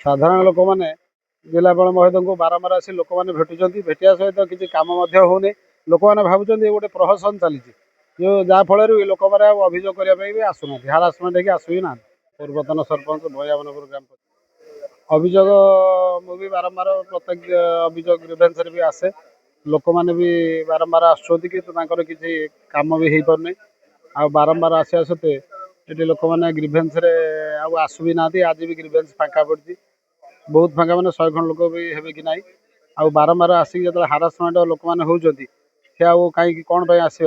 साधारण लोक मैंने जिलापाल महोदय को बारंबार आसी लोक मैंने भेटुंट भेटा सहित किसी कम होनी लोक मैंने भावुँ गोटे प्रहसन चली जो जहाँफल लोक मैंने अभियोग करने भी आसुना हारासमेंट होगी आसु ना। पूर्वतन सरपंच भैयावनपुर ग्राम अभियोग मुझे बारंबार प्रत्येक अभियोग ग्रीभेन्स भी आसे लोक मैंने भी बारंबार आसुँच कि किसी कम भी हो पारनी आ बारंबार आसा सत्वे ये लोक मैंने ग्रीभेन्स आसु भी ना आज भी ग्रीभेन्स फाँका पड़ी बहुत फाँका मैंने 100 खंड लोक भी हे कि ना आ बारंबार आसिक जो हारासमेंट लोक मैंने होती सी कहीं कौन आस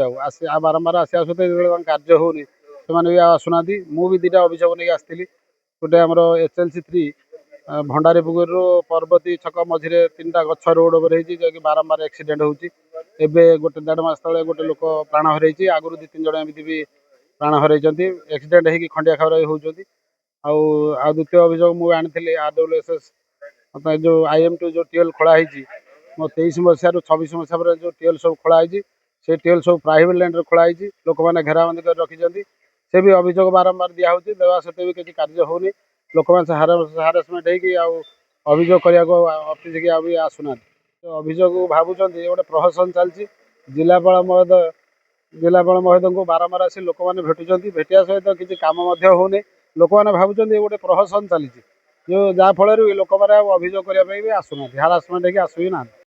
बारंबार आसा सत्वे कार्य होनी से भी आसुना मुझे दुटा अभियोग नहीं आसती गोटे आमर HLC 3 भंडारी पुकुर पर्वती छक मझे 3टा गछ रोड ओवर हो बारंबार एक्सीडेंट होती गोटे 1.5 मास तले गोटे लोक प्राण हरई आगुरी 2-3 जन एमती भी प्राण हरई एक्सीडेंट हो खंडिया खाबरा होती आ द्वितीय अभियोग मुझे आनी RWSS जो IM2 जो टीएल खोलाई मो 23 मसीह 26 मसीह जो टीएल सब खोलाई से टीएल सब प्राइवेट लैंड खोलाई लोक मैंने घेराबंदी कर रखी से भी अभियोग बारंबार दिया देवा सत्वे भी किसी कार्य होनी लोक मैंने हारासमेंट हो अभियोग करने अफिस की भी आसुना अभियोग भावुँ गोटे प्रहसन चलती जिलापाल महोदय को बारंबार आसी लोक मैंने भेटुंट भेटा सहित किसी कम होनी लोक मैंने भावुँ गोटे प्रहसन चली जो जहाँफल लोक मैंने अभियोग करने भी आसुना हारासमेंट होगी आसु ना।